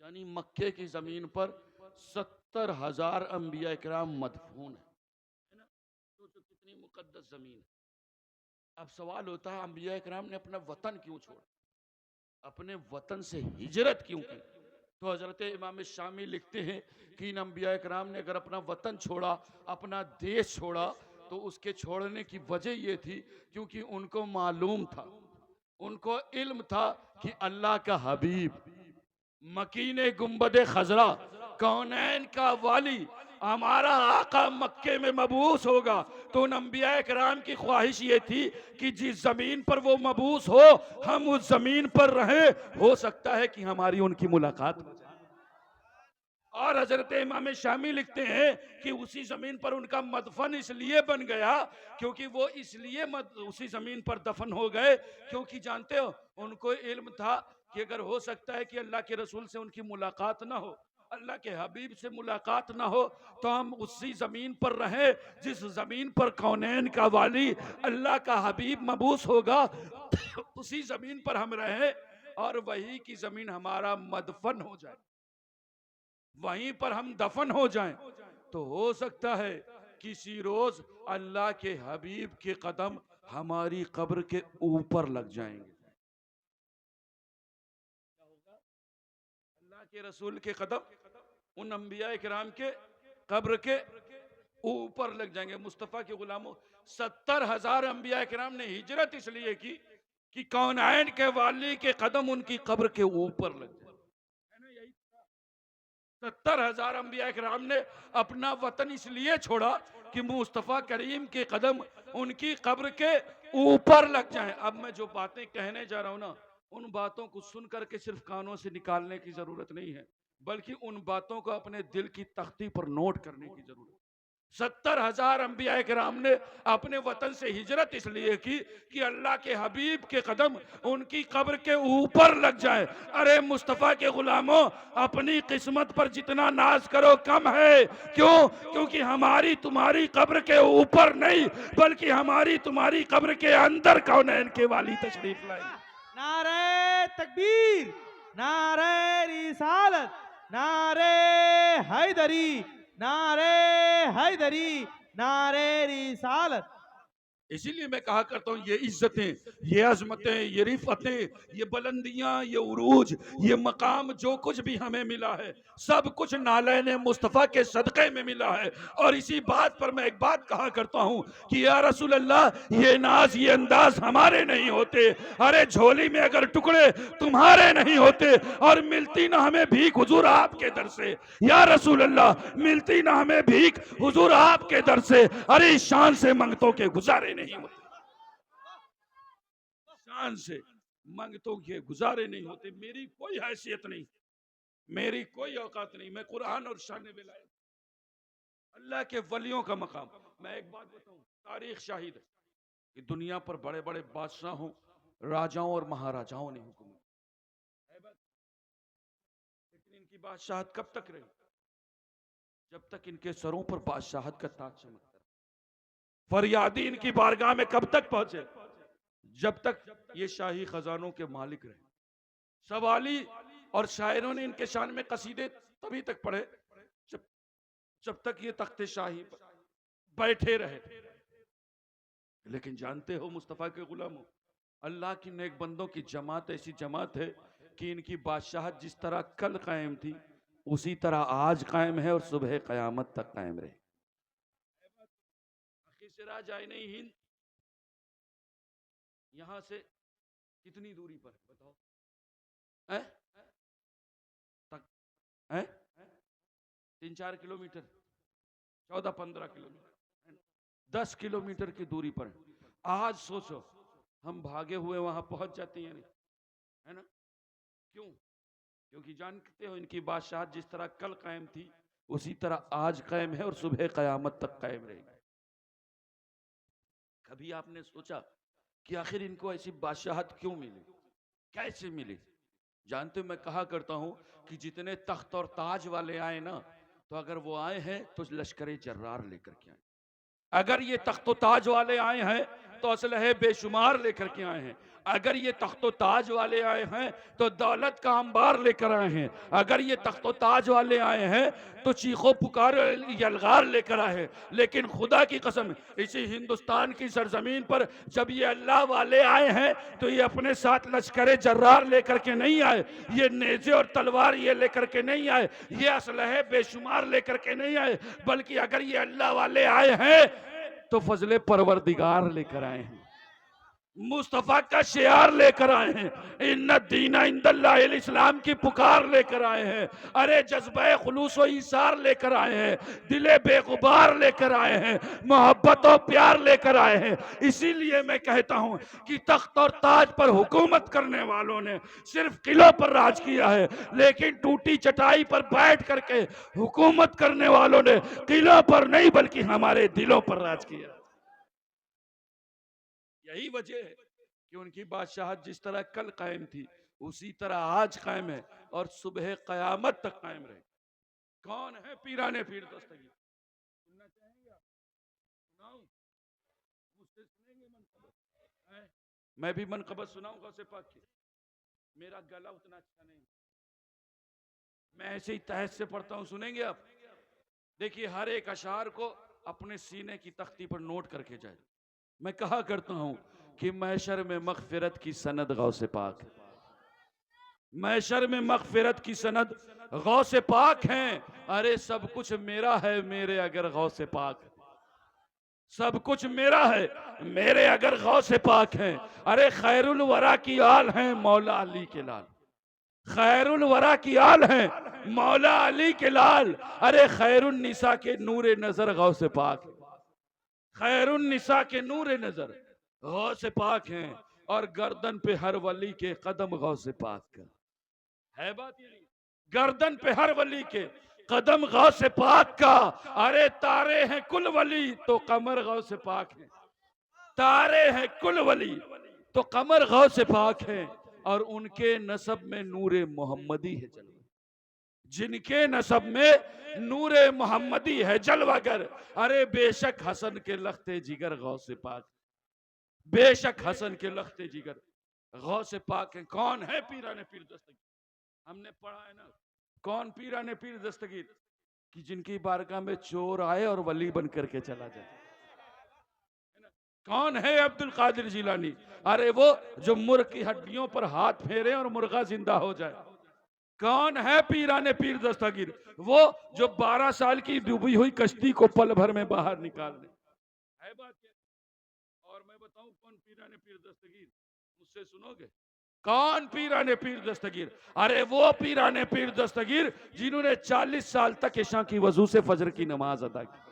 यानी मक्के की जमीन पर 70,000 अंबिया इकराम मदफून है ना। सोचो कितनी मुकद्दस जमीन है। अब सवाल होता है अंबिया इकराम ने अपना वतन क्यों छोड़ा, अपने वतन से हिजरत क्यों की? तो हजरत इमाम शामी लिखते हैं कि इन अंबिया इकराम ने अगर अपना वतन छोड़ा, अपना देश छोड़ा, तो उसके छोड़ने की वजह यह थी क्योंकि उनको मालूम था, उनको इल्म था कि अल्लाह का हबीब मकीने गुंबदे खजरा कौनैन का वाली हमारा आका मक्के में मबूस होगा। तो उन अंबिया कराम की ख्वाहिश ये थी कि जिस जमीन पर वो मबूस हो हम उस जमीन पर रहें, हो सकता है कि हमारी उनकी मुलाकात हो जाए। और हजरत इमाम शामी लिखते हैं कि उसी जमीन पर उनका मदफन इसलिए बन गया क्योंकि वो इसलिए उसी जमीन पर दफन हो गए क्योंकि जानते हो उनको इल्म था कि अगर हो सकता है कि अल्लाह के रसूल से उनकी मुलाकात ना हो, अल्लाह के हबीब से मुलाकात ना हो, तो हम उसी जमीन पर रहें जिस जमीन पर कौनैन का वाली अल्लाह का हबीब मबूस होगा उसी जमीन पर हम रहें और वही की जमीन हमारा मदफन हो जाए, वहीं पर हम दफन हो जाएं। तो हो सकता है किसी रोज अल्लाह के हबीब के कदम हमारी कब्र के ऊपर लग जाएंगे। क्या होगा? अल्लाह के रसूल के कदम उन अंबिया किराम के कब्र के ऊपर लग जाएंगे। मुस्तफ़ा के गुलामों 70,000 अंबिया किराम ने हिजरत इसलिए की कि कौनैन के वाली के कदम उनकी कब्र के ऊपर लग जाए, है ना। यही 70,000 अंबिया किराम ने अपना वतन इसलिए छोड़ा कि मुस्तफ़ा करीम के कदम उनकी कब्र के ऊपर लग जाएं। अब मैं जो बातें कहने जा रहा हूं ना, उन बातों को सुन करके सिर्फ कानों से निकालने की जरूरत नहीं है, बल्कि उन बातों को अपने दिल की तख्ती पर नोट करने की जरूरत है। 70,000 अंबिया किराम ने अपने वतन से हिजरत इसलिए की कि अल्लाह के हबीब के कदम उनकी कब्र के ऊपर लग जाए। अरे मुस्तफ़ा के गुलामों, अपनी किस्मत पर जितना नाज करो कम है। क्यों? क्योंकि हमारी तुम्हारी कब्र के ऊपर नहीं, बल्कि हमारी तुम्हारी कब्र के अंदर कौनैन के वाली तशरीफ लाई। नारे तकबीर, नारे रिसालत, नारे हैदरी, नारे हैदरी, नारे रिसालत। इसीलिए मैं कहा करता हूँ, ये इज्जतें, ये अजमतें, ये रिफतें, ये बुलंदियां, ये उरूज, ये मकाम जो कुछ भी हमें मिला है, सब कुछ नालैन मुस्तफ़ा के सदक़े में मिला है। और इसी बात पर मैं एक बात कहा करता हूँ कि या रसूल अल्लाह, ये नाज, ये अंदाज हमारे नहीं होते। अरे झोली में अगर टुकड़े तुम्हारे नहीं होते, और मिलती ना हमें भीख हुजूर आपके दर से। या रसूल अल्लाह, मिलती ना हमें भीख हुजूर आपके दर से। अरे इस शान से मंगतों के गुजारे नहीं होते, शान से मंगतों के गुजारे नहीं होते। मेरी कोई हैसियत नहीं, मेरी कोई औकात नहीं, मैं कुरान और शान विलायत, अल्लाह के वलियों का मकाम। मैं एक बात बताऊं, तारीख शाहिद है कि दुनिया पर बड़े बड़े बादशाहों, राजाओं और महाराजाओं ने हुकूमत, लेकिन इनकी बादशाहत कब तक रही? जब तक इनके सरों पर बादशाहत का ताज चमकता रहा। फरियादी इनकी बारगाह में कब तक पहुंचे? जब तक ये शाही खजानों के मालिक रहे। सवाली और शायरों ने इनके शान में कसीदे तभी तक पढ़े जब तक ये तख्ते शाही पर बैठे रहे। लेकिन जानते हो मुस्तफ़ा के गुलामों, अल्लाह की नेक बंदों की जमात ऐसी जमात है कि इनकी बादशाहत जिस तरह कल कायम थी, उसी तरह आज कायम है और सुबह क़यामत तक कायम रहे। सिराज आए नहीं हिंद यहां से कितनी दूरी पर है बताओ? है? तक है? 3-4 किलोमीटर, 14-15 किलोमीटर, 10 किलोमीटर की दूरी पर है। आज सोचो हम भागे हुए वहां पहुंच जाते हैं, है ना? क्यों? क्योंकि जानते हो इनकी बादशाहत जिस तरह कल कायम थी, उसी तरह आज कायम है और सुबह क़यामत तक कायम रहेगी। कभी आपने सोचा कि आखिर इनको ऐसी बादशाहत क्यों मिली, कैसे मिली? जानते हो, मैं कहा करता हूं कि जितने तख्त और ताज वाले आए ना, तो अगर वो आए हैं तो लश्कर जर्रार लेकर के आए। अगर ये तख्त ताज वाले आए हैं तो असलहे बेशुमार लेकर के आए हैं। अगर ये तख्तो ताज वाले आए हैं तो दौलत का अंबार लेकर आए हैं। अगर ये तख्तो ताज वाले आए हैं तो चीखो पुकार यलगार लेकर आए हैं। लेकिन खुदा की कसम, इसी हिंदुस्तान की सरजमीन पर जब ये अल्लाह वाले आए हैं तो ये अपने साथ लश्कर जर्रार लेकर के नहीं आए, ये नेज़े और तलवार ये लेकर के नहीं आए, ये असलहे बेशुमार लेकर के नहीं आए, बल्कि अगर ये अल्लाह वाले आए हैं तो फजले परवरदिगार लेकर आए हैं, मुस्तफा का शियार लेकर आए हैं, इन्ना दीना इंदल्लाहिल इस्लाम की पुकार लेकर आए हैं। अरे जज्बे खुलूस और ईसार लेकर आए हैं, दिले बेगुबार लेकर आए हैं, मोहब्बत और प्यार लेकर आए हैं। इसीलिए मैं कहता हूं कि तख्त और ताज पर हुकूमत करने वालों ने सिर्फ किलों पर राज किया है, लेकिन टूटी चटाई पर बैठ करके हुकूमत करने वालों ने किलों पर नहीं बल्कि हमारे दिलों पर राज किया। यही वजह है कि उनकी बादशाहत जिस तरह कल कायम थी, उसी तरह आज कायम है और सुबह क़यामत तक कायम रहे। कौन है पीराने पीर दस्तगीर? सुनना चाहेंगे आप? सुनाऊं? मुझसे सुनेंगे मनक़बत? मैं भी मनक़बत सुनाऊं गौसे पाक की। मेरा गला उतना अच्छा नहीं, मैं ऐसे ही तहत से पढ़ता हूं, सुनेंगे आप? देखिए, हर एक अशार को अपने सीने की तख्ती पर नोट करके जाए। मैं कहा करता हूं कि मैशर में मग़फ़िरत की सनद गौसे पाक है, मैशर में मग़फ़िरत की सनद गौसे पाक हैं। अरे सब कुछ मेरा है मेरे अगर गौसे पाक, सब कुछ मेरा है मेरे अगर गौसे पाक हैं। अरे खैरुल वरा की आल हैं मौला अली के लाल, खैरुल वरा की आल हैं मौला अली के लाल। अरे खैरुन निसा के नूरे नजर गौसे पाक, खैरुन निसा के नूरे नजर गौसे पाक हैं, और गर्दन पे हर वली के कदम गौसे पाक का है। बात ये नहीं, गर्दन पे हर वली के कदम गौसे पाक का, अरे तारे हैं कुल वली तो कमर गौसे पाक है। तारे हैं कुल वली तो कमर गौसे पाक है, और उनके नसब में नूरे मोहम्मदी है जलवा। जिनके नसब में नूरे मोहम्मदी है जलवागर, अरे बेशक हसन के लखते जिगर गौसे पाक, बेशक हसन के लखते जिगर गौसे पाक है। कौन है पीराने पीर दस्तगीर? हमने पढ़ा है ना, कौन पीराने पीर दस्तगीर? कि जिनकी बारगाह में चोर आए और वली बन करके चला जाए। कौन है अब्दुल कादिर जिलानी? अरे वो जो मुर्ग की हड्डियों पर हाथ फेरे और मुर्गा जिंदा हो जाए। कौन है पीराने पीर दस्तगीर? वो जो 12 साल की डूबी हुई कश्ती को पल भर में बाहर निकालने है बात है। और मैं बताऊं कौन पीराने पीर दस्तगीर? मुझसे सुनोगे? कौन पीराने पीर दस्तगीर? अरे वो पीराने पीर दस्तगीर जिन्होंने 40 साल तक इशा की वजू से फजर की नमाज अदा की।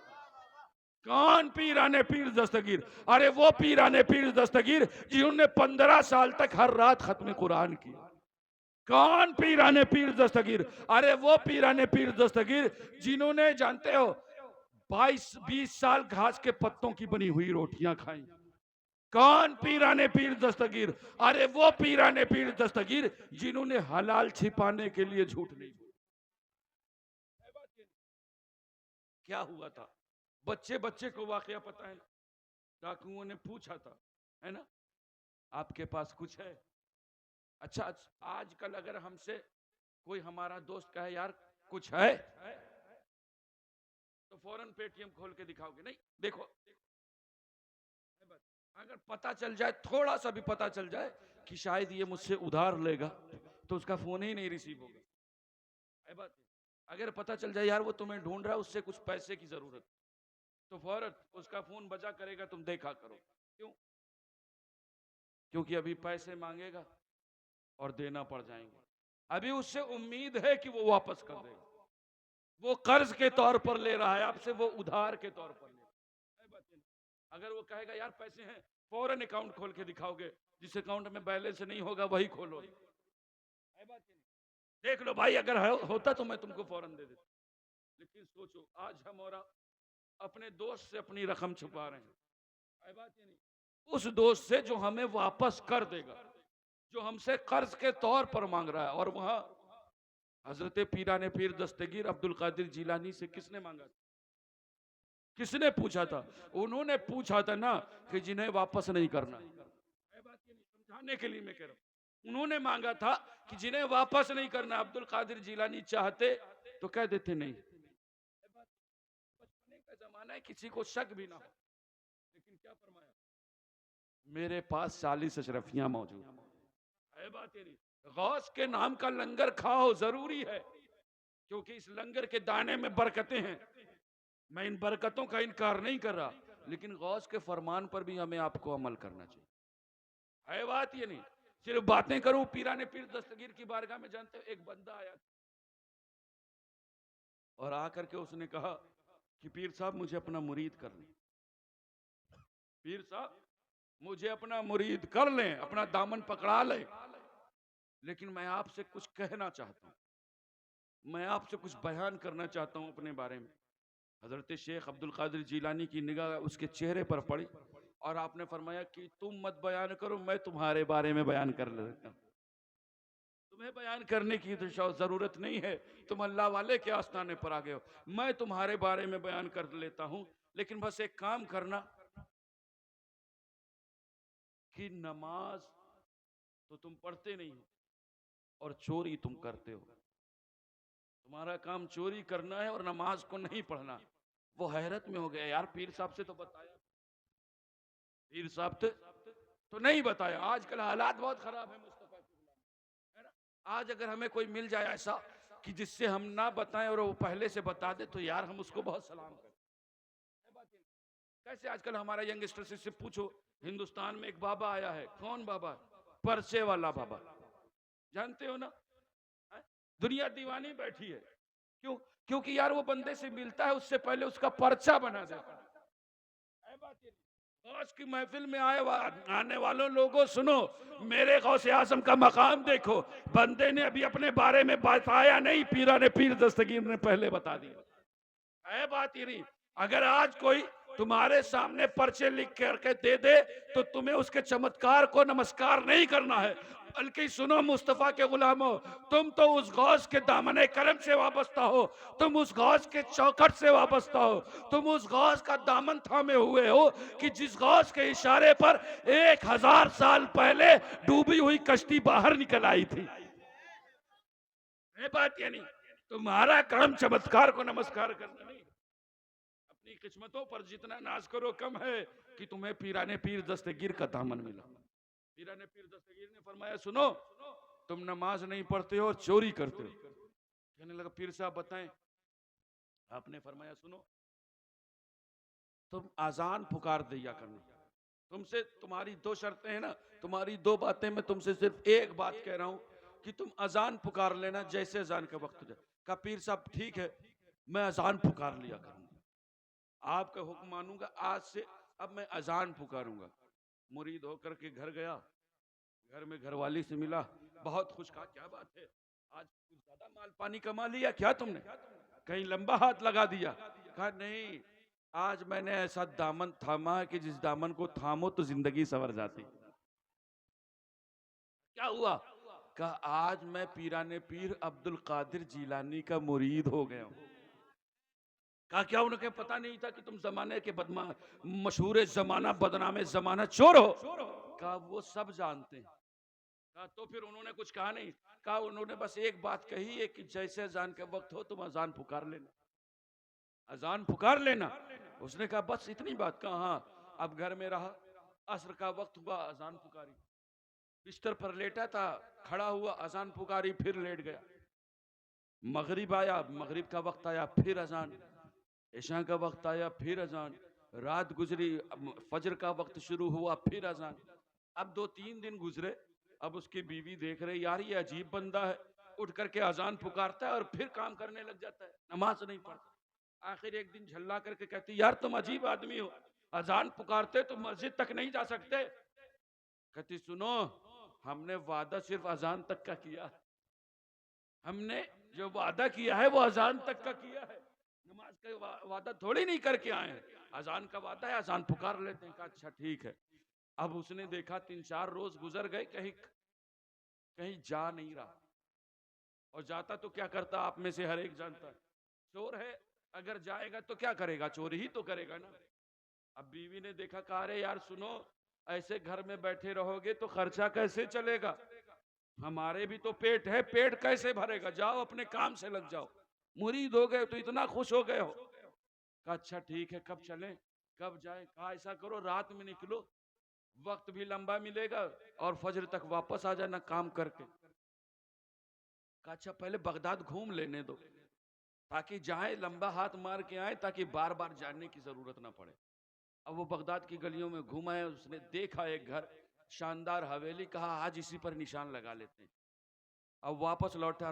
कौन पीराने पीर दस्तगीर? अरे वो पीराने पीर दस्तगीर जिन्होंने 15 साल तक हर रात खत्म कुरान की। कौन पीराने पीर दस्तगीर? अरे वो पीराने पीर दस्तगीर जिन्होंने, जानते हो, 22-20 साल घास के पत्तों की बनी हुई रोटियां खाई। कौन पीराने पीर दस्तगीर? अरे वो पीराने पीर दस्तगीर जिन्होंने हलाल छिपाने के लिए झूठ नहीं बोला। क्या हुआ था? बच्चे बच्चे को वाकया पता है ना? डाकुओं ने पूछा था, है ना, आपके पास कुछ है? अच्छा, आजकल अगर हमसे कोई हमारा दोस्त कहे यार कुछ है, तो फौरन पेटीएम खोल के दिखाओगे? नहीं। देखो, अगर पता चल जाए, थोड़ा सा भी पता चल जाए कि शायद ये मुझसे उधार लेगा, तो उसका फोन ही नहीं रिसीव होगा। है बात। अगर पता चल जाए यार वो तुम्हें ढूंढ रहा है, उससे कुछ पैसे की जरूरत, तो फौरन उसका फोन बजा करेगा, तुम देखा करो। क्यों? क्योंकि अभी पैसे मांगेगा और देना पड़ जाएंगे। अभी उससे उम्मीद है कि वो वापस कर देगा। वो कर्ज के तौर पर ले रहा है आपसे, वो उधार के तौर पर ले रहा है। अगर वो कहेगा यार पैसे हैं, फौरन अकाउंट खोल के दिखाओगे। जिस अकाउंट में बैलेंस नहीं होगा वही खोलो। देख लो भाई, अगर होता तो मैं तुमको फौरन दे देता। लेकिन सोचो, आज हम और अपने दोस्त से अपनी रकम छुपा रहे हैं। बात ये नहीं, उस दोस्त से जो हमें वापस कर देगा, जो हमसे कर्ज के तौर पर मांग रहा है। और वहां हजरत पीराने पीर दस्तगीर अब्दुल कादिर जिलानी से किसने मांगा था? किसने पूछा था? उन्होंने पूछा था ना कि जिन्हें वापस नहीं करना। समझाने के लिए मैं कह रहा हूं, उन्होंने मांगा था कि जिन्हें वापस नहीं करना। अब्दुल कादिर जिलानी चाहते तो कह देते नहीं। बचपने का जमाना है, किसी को शक भी ना हो। लेकिन क्या फरमाया? मेरे पास 40 अशरफियां मौजूद है। बात ये नहीं, गौस के नाम का लंगर खाओ, जरूरी है, क्योंकि इस लंगर के दाने में बरकतें हैं। मैं इन बरकतों का इनकार नहीं कर रहा, लेकिन गौस के फरमान पर भी हमें आपको अमल करना चाहिए। है बात ये नहीं, सिर्फ बातें करूं। पीराने पीर दस्तगीर की बारगाह में, जानते हो, एक बंदा आया और आकर के उसने कहा कि पीर साहब मुझे अपना मुरीद कर लें। पीर साहब मुझे अपना मुरीद कर लें, अपना दामन पकड़ा लें, लेकिन मैं आपसे कुछ कहना चाहता हूं, मैं आपसे कुछ बयान करना चाहता हूं अपने बारे में। हजरत शेख अब्दुल कादिर जिलानी की निगाह उसके चेहरे पर पड़ी और आपने फरमाया कि तुम मत बयान करो, मैं तुम्हारे बारे में बयान कर लेता हूं। तुम्हें बयान करने की तो जरूरत नहीं है, तुम अल्लाह वाले के आस्थाने पर आ गए हो। मैं तुम्हारे बारे में बयान कर लेता हूं, लेकिन बस एक काम करना कि नमाज तो तुम पढ़ते नहीं हो और चोरी तुम करते हो। तुम्हारा काम चोरी करना है और नमाज को नहीं पढ़ना। वो हैरत में हो गया, यार पीर साहब से तो बताया, पीर साहब तो नहीं बताया। आजकल हालात बहुत खराब है मुस्तफा की गुलामी, है ना। आज अगर हमें कोई मिल जाए ऐसा कि जिससे हम ना बताएं और वो पहले से बता दे, तो यार हम उसको बहुत सलाम करें। कैसे आजकल हमारा यंगस्टर से पूछो, हिंदुस्तान में एक बाबा आया है। कौन बाबा? परचे वाला बाबा, जानते हो ना। दुनिया दीवानी बैठी है। क्यों? क्योंकि यार वो बंदे से मिलता है, उससे पहले उसका पर्चा बना देता है। आज की महफिल में आने वालों लोगों सुनो, मेरे गौसे आजम का मकाम देखो। बंदे ने अभी अपने बारे में बताया नहीं, पीरा ने पीर दस्तगीर ने पहले बता दिया है। बात ये नहीं, अगर आज कोई तुम्हारे सामने पर्चे लिख करके दे दे तो तुम्हें उसके चमत्कार को नमस्कार नहीं करना है, बल्कि सुनो मुस्तफा के गुलामों, तुम तो उस गौस के दामने करम से वाबस्ता हो, तुम उस गौस के चौखट से वाबस्ता हो, तुम उस गौस का दामन थामे हुए हो कि जिस गौस के इशारे पर 1000 साल पहले डूबी हुई कश्ती बाहर निकल आई थी। ये बात ये नहीं, तुम्हारा काम चमत्कार को नमस्कार करना नहीं। अपनी किस्मतों पर जितना नाज करो कम है कि तुम्हें पीराने पीर दस्तगीर का दामन मिला। पीराने पीर दस्तगीर ने फरमाया, सुनो, तुम नमाज नहीं पढ़ते हो और चोरी करते हो। कहने लगा, पीर साहब बताएं। आपने फरमाया, सुनो, तुम अजान पुकार दिया करना। तुमसे तुम्हारी 2 शर्तें हैं ना, तुम्हारी 2 बातें, मैं तुमसे सिर्फ एक बात कह रहा हूं कि तुम अजान पुकार लेना जैसे अजान का वक्त हो जाए। कहा, पीर साहब ठीक है, मैं अजान पुकार लिया करूंगा, आपका हुक्म मानूंगा। आज से अब मैं अजान पुकारूंगा। मुरीद होकर के घर गया, घर में घरवाली से मिला, बहुत खुश। कहा, क्या बात है, आज कुछ ज्यादा माल पानी कमा लिया क्या तुमने, कहीं लंबा हाथ लगा दिया? कहा, नहीं, आज मैंने ऐसा दामन थामा कि जिस दामन को थामो तो जिंदगी संवर जाती। क्या हुआ? कहा, आज मैं पीराने पीर अब्दुल कादिर जीलानी का मुरीद हो गया हूं। कहा, क्या उनके पता नहीं था कि तुम जमाने के मशहूर जमाना बदनामे जमाना चोर हो? कहा, वो सब जानते हैं। कहा, तो फिर उन्होंने कुछ कहा नहीं? कहा, उन्होंने बस एक बात कही है कि जैसे अजान का वक्त हो तुम अजान पुकार लेना, अजान पुकार लेना। उसने कहा, बस इतनी बात? कहा, हाँ। अब घर में रहा, असर का वक्त हुआ, अजान पुकारी, बिस्तर पर लेटा था, खड़ा हुआ, अजान पुकारी, फिर लेट गया। मगरिब आया, मगरिब का वक्त आया, फिर अजान, इशा का वक्त आया, फिर अजान, रात गुजरी, फजर का वक्त शुरू हुआ, फिर अजान। अब 2-3 दिन गुजरे। अब उसकी बीवी देख रही, यार ये अजीब बंदा है, उठ करके अजान पुकारता है और फिर काम करने लग जाता है, नमाज नहीं पढ़ता। आखिर एक दिन झल्ला करके कहती, यार तुम अजीब आदमी हो, अजान पुकारते तो मस्जिद तक नहीं जा सकते? कहती, सुनो, हमने वादा सिर्फ अजान तक का किया, हमने जो वादा किया है वो अजान तक का किया है, नमाज का वादा थोड़ी नहीं करके आए हैं। अजान का वादा है, अजान पुकार लेते हैं। कहा, अच्छा ठीक है। अब उसने देखा 3-4 रोज गुजर गए, कहीं कहीं जा नहीं रहा, और जाता तो क्या करता, आप में से हर एक जानता है, चोर है, अगर जाएगा तो क्या करेगा, चोरी ही तो करेगा ना। अब बीवी ने देखा, कहा, अरे यार सुनो, ऐसे घर में बैठे रहोगे तो खर्चा कैसे चलेगा, हमारे भी तो पेट है, पेट कैसे भरेगा, जाओ अपने काम से लग जाओ। मुरीद हो गए तो इतना खुश हो गए हो। कहा, अच्छा ठीक है, कब चलें, कब जाएं? कहा, ऐसा करो, रात में निकलो, वक्त भी लंबा मिलेगा और फजर तक वापस आ जाना काम करके। कहा, अच्छा पहले बगदाद घूम लेने दो, ताकि जाए लंबा हाथ मार के आए, ताकि बार बार जाने की जरूरत ना पड़े। अब वो बगदाद की गलियों में घूमा है, उसने देखा एक घर, शानदार हवेली, कहा आज इसी पर निशान लगा लेते हैं। अब वापस लौटा,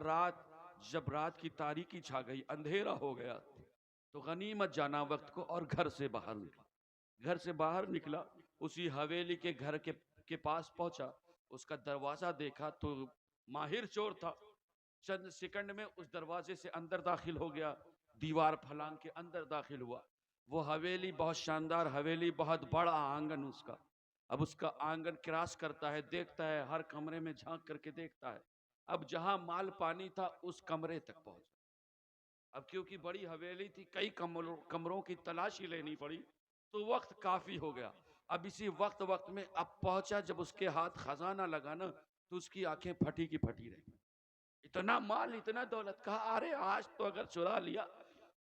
जब रात की तारीकी छा गई, अंधेरा हो गया, तो गनीमत जाना वक्त को और घर से बाहर निकला। घर से बाहर निकला, उसी हवेली के घर के पास पहुंचा, उसका दरवाजा देखा तो माहिर चोर था, चंद सेकंड में उस दरवाजे से अंदर दाखिल हो गया, दीवार फलांग के अंदर दाखिल हुआ। वो हवेली बहुत शानदार हवेली, बहुत बड़ा आंगन उसका। अब उसका आंगन क्रॉस करता है, देखता है, हर कमरे में झांक करके देखता है। अब जहां माल पानी था उस कमरे तक पहुंचा। अब क्योंकि बड़ी हवेली थी, कई कमरों की तलाशी लेनी पड़ी, तो वक्त काफी हो गया। अब इसी वक्त में अब पहुंचा, जब उसके हाथ खजाना लगा ना, तो उसकी आंखें फटी की फटी रही। इतना माल, इतना दौलत, कहा, अरे आज तो अगर चुरा लिया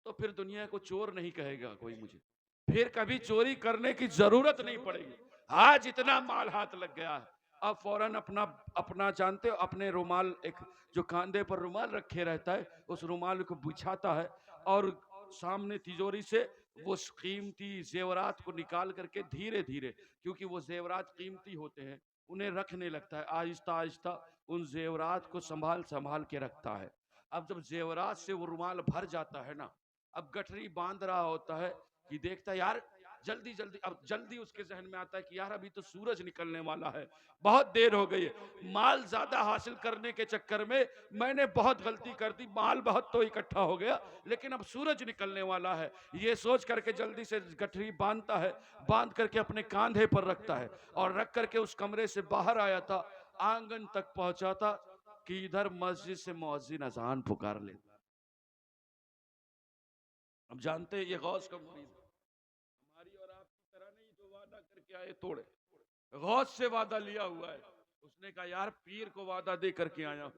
तो फिर दुनिया को चोर नहीं कहेगा कोई, मुझे फिर कभी चोरी करने की जरूरत नहीं पड़ेगी, आज इतना माल हाथ लग गया है। अब फौरन अपना अपना जानते हो, अपने रुमाल, एक जो कांधे पर रुमाल रखे रहता है, उस रुमाल को बिछाता है और सामने तिजोरी से वो कीमती जेवरात को निकाल करके धीरे धीरे, क्योंकि वो जेवरात कीमती होते हैं, उन्हें रखने लगता है। आहिस्ता आहिस्ता उन जेवरात को संभाल संभाल के रखता है। अब जब जेवरात से वो रुमाल भर जाता है ना, अब गठरी बांध रहा होता है कि देखता है, यार जल्दी जल्दी, अब जल्दी उसके जहन में आता है कि यार अभी तो सूरज निकलने वाला है, बहुत देर हो गई है, माल ज्यादा हासिल करने के चक्कर में मैंने बहुत गलती कर दी, माल बहुत तो इकट्ठा हो गया, लेकिन अब सूरज निकलने वाला है, ये सोच करके जल्दी से गठरी बांधता है, बांध करके अपने कांधे पर रखता है और रख करके उस कमरे से बाहर आया था, आंगन तक पहुंचा था कि इधर मस्जिद से मुअज्जिन अजान पुकार लेता। अब जानते हैं ये गौस का मुरीद है, हमारी और आपकी तरह नहीं जो वादा करके आए तोड़े, गौस से वादा लिया हुआ है। उसने कहा यार पीर को वादा दे करके आया हूं।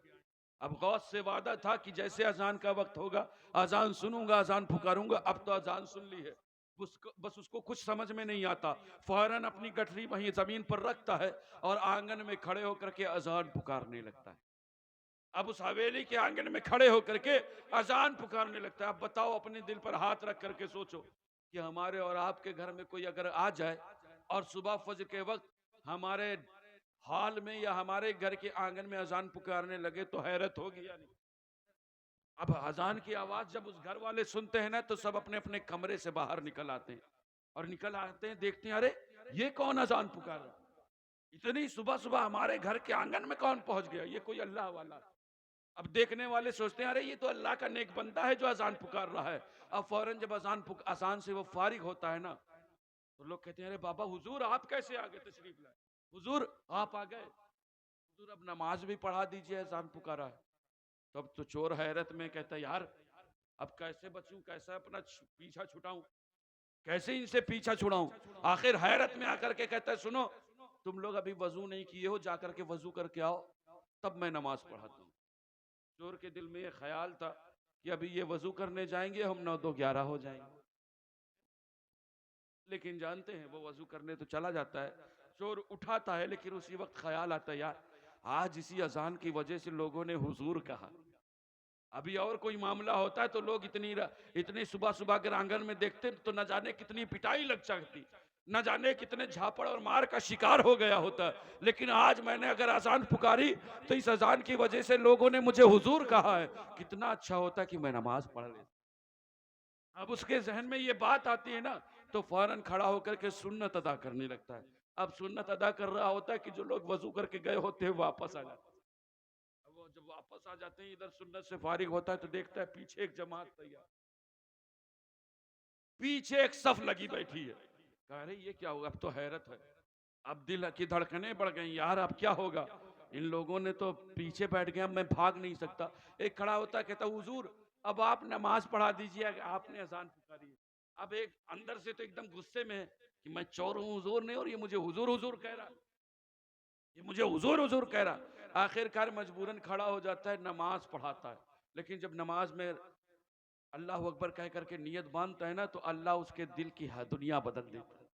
अब गौस से वादा था कि जैसे अजान का वक्त होगा अजान सुनूंगा, अजान पुकारूंगा। अब तो अजान सुन ली है, बस उसको कुछ समझ में नहीं आता, फौरन अपनी गठरी वहीं जमीन पर रखता है और आंगन में खड़े होकर के अजान पुकारने लगता है। अब उस हवेली के आंगन में खड़े होकर के अजान पुकारने लगता है। अब बताओ, अपने दिल पर हाथ रख करके सोचो कि हमारे और आपके घर में कोई अगर आ जाए और सुबह फजर के वक्त हमारे हॉल में या हमारे घर के आंगन में अजान पुकारने लगे तो हैरत होगी या नहीं? अब अजान की आवाज जब उस घर वाले सुनते हैं ना तो सब अपने अपने कमरे से बाहर निकल आते हैं और निकल आते हैं, देखते हैं अरे ये कौन अजान पुकार रहा है, इतनी सुबह सुबह हमारे घर के आंगन में कौन पहुंच गया, ये कोई अल्लाह वाला। अब देखने वाले सोचते हैं अरे ये तो अल्लाह का नेक बंदा है जो अजान पुकार रहा है। अब फौरन जब अजान से वो फारिग होता है ना तो लोग कहते हैं अरे बाबा हुजूर आप कैसे आ गए, तशरीफ लाए, हुजूर आप आ गए, हुजूर अब नमाज भी पढ़ा दीजिए, अजान पुकारा है। तब तो चोर हैरत में कहता है यार अब कैसे बचूं, कैसे अपना पीछा छुटाऊं, कैसे इनसे पीछा छुड़ाऊं। आखिर हैरत में आकर के कहता है सुनो तुम लोग अभी वजू नहीं किए हो, जाकर के वजू करके आओ तब मैं नमाज पढ़ाता हूं। चोर के दिल में ये ख्याल था कि अभी ये वजू करने जाएंगे हम 9-2-11 हो जाएंगे, लेकिन जानते हैं वो वजू करने तो चला जाता है, चोर उठाता है, लेकिन उसी वक्त ख्याल आता है यार आज इसी अजान की वजह से लोगों ने हुजूर कहा, अभी और कोई मामला होता है तो लोग इतनी सुबह सुबह अगर आंगन में देखते तो न जाने कितनी पिटाई लग सकती, न जाने कितने झापड़ और मार का शिकार हो गया होता। लेकिन आज मैंने अगर अजान पुकारी तो इस अजान की वजह से लोगों ने मुझे हुजूर कहा है, कितना अच्छा होता कि मैं नमाज पढ़ लेता। अब उसके जहन में ये बात आती है ना तो फौरन खड़ा होकर के सुन्नत अदा करने लगता है। अब सुन्नत अदा कर रहा होता है कि जो लोग वजू करके गए होते हैं वापस आ जाते हैं। अब वो जब वापस आ जाते हैं इधर सुन्नत से फारिग होता है तो देखता है पीछे एक जमात तैयार, पीछे एक सफ लगी बैठी है। कह रहे ये क्या होगा, अब तो हैरत है, अब दिल की धड़कनें बढ़ गई, यार अब क्या होगा, इन लोगों ने तो पीछे बैठ गया, मैं भाग नहीं सकता। एक खड़ा होता कहता हुजूर अब आप नमाज पढ़ा दीजिए, आपने अजान पुकारी। अब एक अंदर से तो एकदम गुस्से में है कि मैं चोर हूं, हुजूर नहीं, और ये मुझे हुजूर हुजूर कह रहा, ये मुझे हुजूर हुजूर कह रहा। आखिरकार मजबूरन खड़ा हो जाता है, नमाज पढ़ाता है। लेकिन जब नमाज में अल्लाह अकबर कह करके नियत बांधता है ना तो अल्लाह उसके दिल की दुनिया बदल देता है,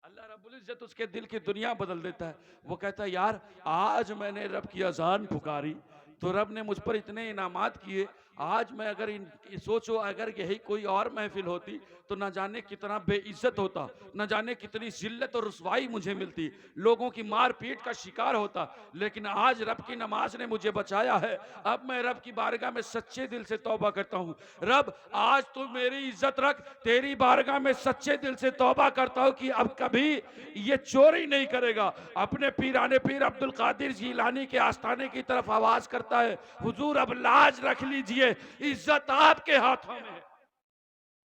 अल्लाह रब्बुल इज्जत उसके दिल की दुनिया बदल देता है। वो कहता है यार आज मैंने रब की अजान पुकारी तो रब ने मुझ पर इतने इनामात किए, आज मैं अगर सोचो अगर यही कोई और महफिल होती तो न जाने कितना बेइज्जत होता, न जाने कितनी जिल्लत और रुसवाई मुझे मिलती, लोगों की मार पीट का शिकार होता। लेकिन आज रब की नमाज ने मुझे बचाया है। अब मैं रब की बारगाह में सच्चे दिल से तौबा करता हूँ, रब आज तू मेरी इज्जत रख, तेरी बारगाह में सच्चे दिल से तौबा करता हूँ कि अब कभी ये चोरी नहीं करेगा। अपने पीराने पीर अब्दुल कादिर जिलानी के आस्थाने की तरफ आवाज करता है हुजूर अब लाज रख लीजिए, इज्जत आपके हाथों में है।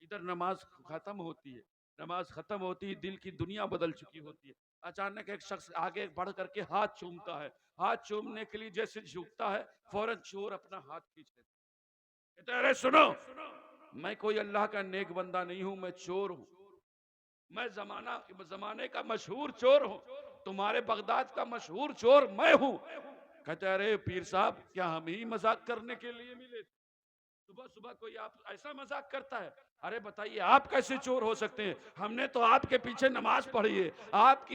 इधर नमाज खत्म होती है, नमाज खत्म होती है, दिल की दुनिया बदल चुकी होती है। अचानक एक शख्स आगे बढ़ करके हाथ चूमता है, हाथ चूमने के लिए जैसे झुकता है फौरन चोर अपना हाथ खींच लेता है, कहता है अरे सुनो मैं कोई अल्लाह का नेक बंदा नहीं हूं, मैं चोर हूं, मैं जमाने का मशहूर चोर हूं, तुम्हारे बगदाद का मशहूर चोर मैं हूं। कहते अरे पीर साहब क्या हम ही मजाक करने के लिए मिले, सुबह सुबह कोई आप ऐसा मजाक करता है, अरे बताइए आप कैसे चोर हो सकते हैं, हमने तो आपके पीछे नमाज पढ़ी है, आपकी